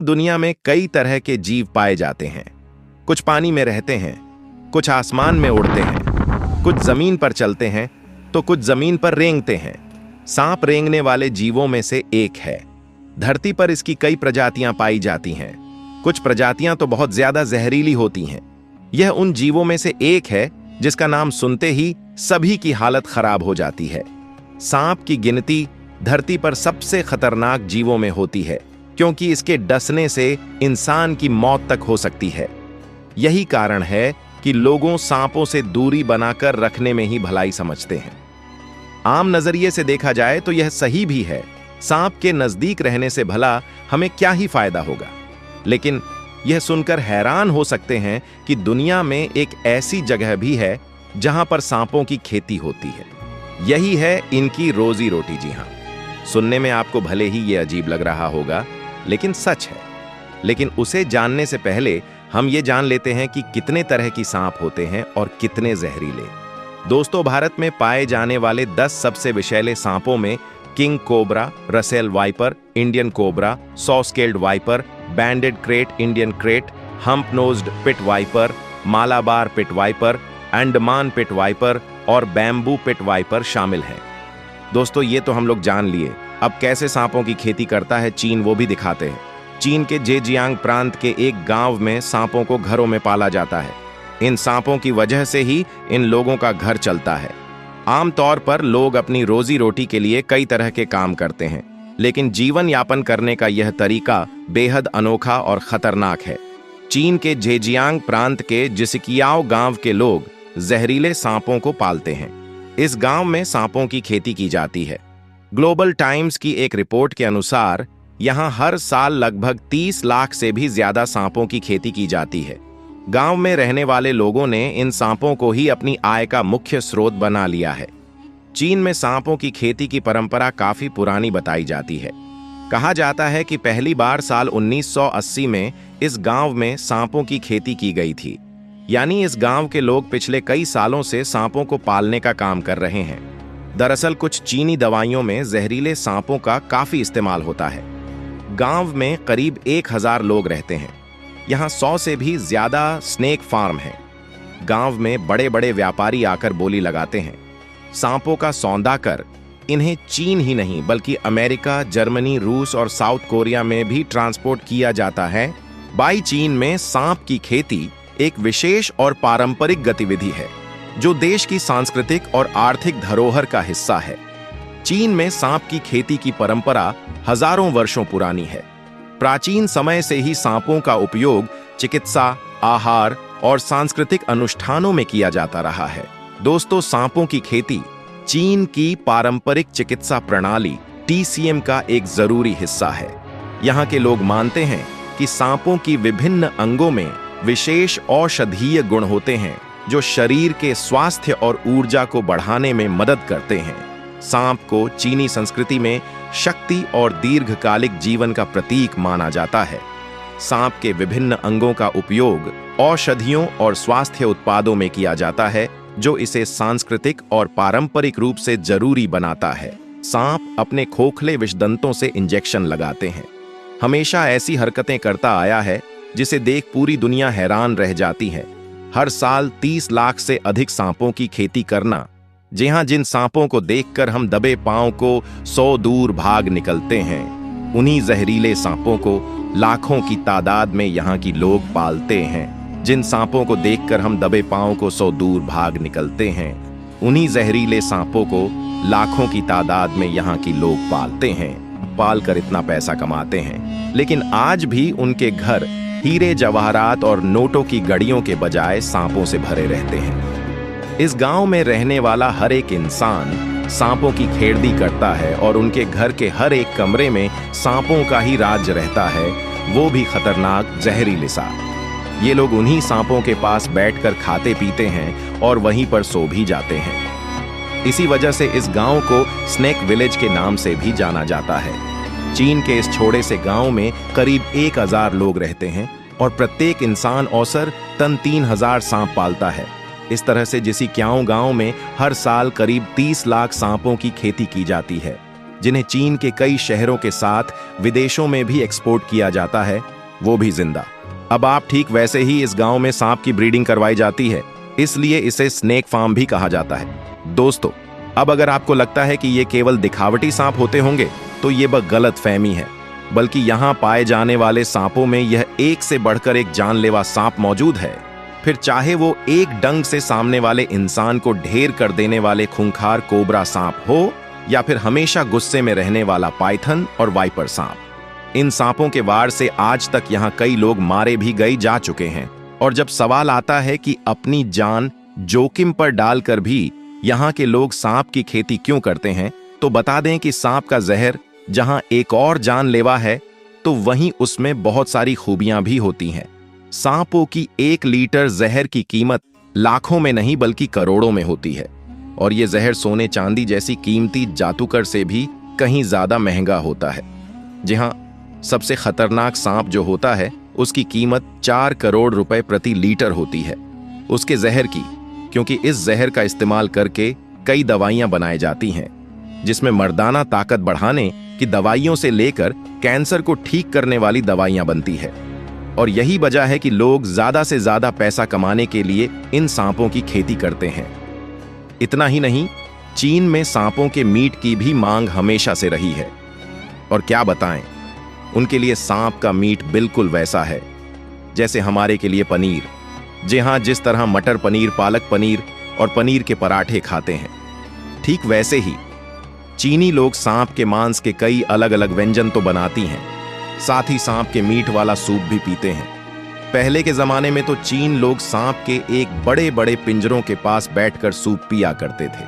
दुनिया में कई तरह के जीव पाए जाते हैं। कुछ पानी में रहते हैं, कुछ आसमान में उड़ते हैं, कुछ जमीन पर चलते हैं तो कुछ जमीन पर रेंगते हैं। सांप रेंगने वाले जीवों में से एक है। धरती पर इसकी कई प्रजातियां पाई जाती हैं। कुछ प्रजातियां तो बहुत ज्यादा जहरीली होती हैं। यह उन जीवों में से एक है जिसका नाम सुनते ही सभी की हालत खराब हो जाती है। सांप की गिनती धरती पर सबसे खतरनाक जीवों में होती है, क्योंकि इसके डसने से इंसान की मौत तक हो सकती है। यही कारण है कि लोगों सांपों से दूरी बनाकर रखने में ही भलाई समझते हैं। आम नजरिए से देखा जाए तो यह सही भी है। सांप के नजदीक रहने से भला हमें क्या ही फायदा होगा। लेकिन यह सुनकर हैरान हो सकते हैं कि दुनिया में एक ऐसी जगह भी है जहां पर सांपों की खेती होती है। यही है इनकी रोजी रोटी। जी हां, सुनने में आपको भले ही यह अजीब लग रहा होगा, लेकिन सच है। लेकिन उसे जानने से पहले हम ये जान लेते हैं कि कितने तरह की सांप होते हैं और कितने जहरीले। दोस्तों, भारत में पाए जाने वाले 10 सबसे विषैले सांपों में king cobra, Russell viper, Indian cobra, saw scaled viper, banded krait, Indian krait, hump nosed pit viper, Malabar pit viper, Andaman pit viper और बैम्बू पिट वाइपर शामिल हैं। दोस्तों, ये तो हम लोग जान लिए। अब कैसे सांपों की खेती करता है चीन, वो भी दिखाते हैं। चीन के जेजियांग प्रांत के एक गांव में सांपों को घरों में पाला जाता है। इन सांपों की वजह से ही इन लोगों का घर चलता है। आमतौर पर लोग अपनी रोजी रोटी के लिए कई तरह के काम करते हैं, लेकिन जीवन यापन करने का यह तरीका बेहद अनोखा और खतरनाक है। चीन के जेजियांग प्रांत के जिसिकियाओ गांव के लोग जहरीले सांपों को पालते हैं। इस गांव में सांपों की खेती की जाती है। ग्लोबल टाइम्स की एक रिपोर्ट के अनुसार यहां हर साल लगभग 30 लाख से भी ज्यादा सांपों की खेती की जाती है। गांव में रहने वाले लोगों ने इन सांपों को ही अपनी आय का मुख्य स्रोत बना लिया है। चीन में सांपों की खेती की परंपरा काफी पुरानी बताई जाती है। कहा जाता है कि पहली बार साल 1980 में इस गांव में सांपों की खेती की गई थी। यानी इस गांव के लोग पिछले कई सालों से सांपों को पालने का काम कर रहे हैं। दरअसल कुछ चीनी दवाइयों में जहरीले सांपों का काफी इस्तेमाल होता है। गांव में करीब 1000 लोग रहते हैं। यहाँ 100 से भी ज्यादा स्नेक फार्म हैं। गांव में बड़े बड़े व्यापारी आकर बोली लगाते हैं। सांपों का सौदा कर इन्हें चीन ही नहीं बल्कि अमेरिका, जर्मनी, रूस और साउथ कोरिया में भी ट्रांसपोर्ट किया जाता है। बाई चीन में सांप की खेती एक विशेष और पारंपरिक गतिविधि है जो देश की सांस्कृतिक और आर्थिक धरोहर का हिस्सा है। चीन में सांप की खेती की परंपरा हजारों वर्षों पुरानी है। प्राचीन समय से ही सांपों का उपयोग चिकित्सा, आहार और सांस्कृतिक अनुष्ठानों में किया जाता रहा है। दोस्तों, सांपों की खेती चीन की पारंपरिक चिकित्सा प्रणाली TCM का एक जरूरी हिस्सा है। यहाँ के लोग मानते हैं कि सांपों की विभिन्न अंगों में विशेष औषधीय गुण होते हैं जो शरीर के स्वास्थ्य और ऊर्जा को बढ़ाने में मदद करते हैं। सांप को चीनी संस्कृति में शक्ति और दीर्घकालिक जीवन का प्रतीक माना जाता है। सांप के विभिन्न अंगों का उपयोग औषधियों और स्वास्थ्य उत्पादों में किया जाता है, जो इसे सांस्कृतिक और पारंपरिक रूप से जरूरी बनाता है। सांप अपने खोखले विषदंतों से इंजेक्शन लगाते हैं। हमेशा ऐसी हरकतें करता आया है जिसे देख पूरी दुनिया हैरान रह जाती है। हर साल 30 लाख से अधिक सांपों की खेती करना, जी हां, जिन सांपों को देखकर हम दबे पांव को 100 दूर भाग निकलते हैं, उन्हीं जहरीले सांपों को लाखों की तादाद में यहाँ की लोग पालते हैं। जिन सांपों को देखकर हम दबे पांव को 100 दूर भाग निकलते हैं, उन्हीं जहरीले सांपों को लाखों की तादाद में यहाँ की लोग पालते हैं, पालकर इतना पैसा कमाते हैं। लेकिन आज भी उनके घर हीरे जवाहरात और नोटों की गड़ियों के बजाय सांपों से भरे रहते हैं। इस गांव में रहने वाला हर एक इंसान सांपों की खेड़दी करता है और उनके घर के हर एक कमरे में सांपों का ही राज रहता है, वो भी खतरनाक जहरीले सांप। ये लोग उन्हीं सांपों के पास बैठकर खाते पीते हैं और वहीं पर सो भी जाते हैं। इसी वजह से इस गांव को स्नेक विलेज के नाम से भी जाना जाता है। चीन के इस छोटे से गांव में करीब 1000 लोग रहते हैं और प्रत्येक इंसान औसर 3000 सांप पालता है। इस तरह से जिसिकियाओ गांव में हर साल करीब 30 लाख सांपों की खेती की जाती है। जिन्हें चीन के कई शहरों के साथ विदेशों में भी एक्सपोर्ट किया जाता है, वो भी जिंदा। अब आप ठीक वैसे ही इस गांव में सांप की ब्रीडिंग करवाई जाती है, इसलिए इसे स्नेक फार्म भी कहा जाता है। दोस्तों, अब अगर आपको लगता है कि ये केवल दिखावटी सांप होते होंगे, तो ये गलत फहमी है, बल्कि यहाँ पाए जाने वाले सांपों में यह एक से बढ़कर एक जानलेवा सांप मौजूद है। फिर चाहे वो एक डंग से सामने वाले इंसान को ढेर कर देने वाले खूंखार कोबरा सांप हो, या फिर हमेशा गुस्से में रहने वाला पाइथन और वाइपर सांप। इन सांपों के वार से आज तक यहाँ कई लोग मारे भी गए जा चुके हैं। और जब सवाल आता है कि अपनी जान जोखिम पर डालकर भी यहाँ के लोग सांप की खेती क्यों करते हैं, तो बता दें कि सांप का जहर जहां एक और जानलेवा है, तो वहीं उसमें बहुत सारी खूबियां भी होती हैं। सांपों की 1 लीटर जहर की कीमत लाखों में नहीं बल्कि करोड़ों में होती है। और ये जहर सोने चांदी जैसी कीमती जादूकर से भी कहीं ज्यादा महंगा होता है। जी हाँ, सबसे खतरनाक सांप जो होता है उसकी कीमत 4 करोड़ रुपए प्रति लीटर होती है उसके जहर की, क्योंकि इस जहर का इस्तेमाल करके कई दवाइयां बनाई जाती हैं, जिसमें मर्दाना ताकत बढ़ाने की दवाइयों से लेकर कैंसर को ठीक करने वाली दवाइयां बनती है। और यही वजह है कि लोग ज्यादा से ज्यादा पैसा कमाने के लिए इन सांपों की खेती करते हैं। इतना ही नहीं, चीन में सांपों के मीट की भी मांग हमेशा से रही है। और क्या बताएं, उनके लिए सांप का मीट बिल्कुल वैसा है जैसे हमारे के लिए पनीर। जी हाँ, जिस तरह मटर पनीर, पालक पनीर और पनीर के पराठे खाते हैं, ठीक वैसे ही चीनी लोग सांप के मांस के कई अलग अलग व्यंजन तो बनाती हैं, साथ ही सांप के मीट वाला सूप भी पीते हैं। पहले के जमाने में तो चीन लोग सांप के एक बड़े बड़े पिंजरों के पास बैठकर सूप पिया करते थे,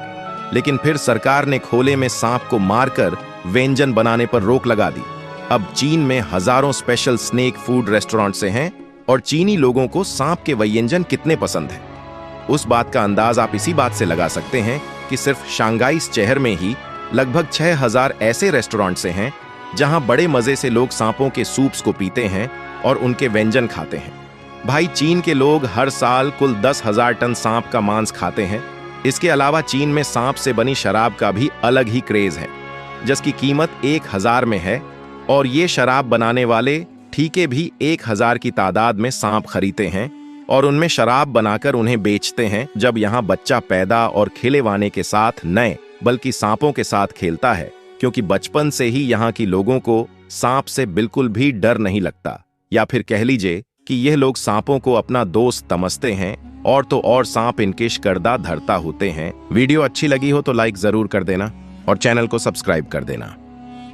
लेकिन फिर सरकार ने खोले में सांप को मारकर व्यंजन बनाने पर रोक लगा दी। अब चीन में हजारों स्पेशल स्नेक फूड रेस्टोरेंट से हैं और चीनी लोगों को सांप के व्यंजन कितने पसंद हैं, उस बात का अंदाज आप इसी बात से लगा सकते हैं कि सिर्फ शंघाई शहर में ही लगभग 6000 ऐसे रेस्टोरेंट से हैं जहां बड़े मजे से लोग सांपों के सूप्स को पीते हैं और उनके व्यंजन खाते हैं। भाई, चीन के लोग हर साल कुल 10,000 टन सांप का मांस खाते हैं। इसके अलावा चीन में सांप से बनी शराब का भी अलग ही क्रेज है, जिसकी कीमत 1000 में है। और ये शराब बनाने वाले ठीके भी 1000 की तादाद में सांप खरीदते हैं और उनमें शराब बनाकर उन्हें बेचते हैं। जब यहाँ बच्चा पैदा और खिलेवाने के साथ नए बल्कि सांपों के साथ खेलता है, क्योंकि बचपन से ही यहाँ की लोगों को सांप से बिल्कुल भी डर नहीं लगता, या फिर कह लीजिए कि यह लोग सांपों को अपना दोस्त समझते हैं। और तो और सांप इनके शिकरदा धरता होते हैं। वीडियो अच्छी लगी हो तो लाइक जरूर कर देना और चैनल को सब्सक्राइब कर देना।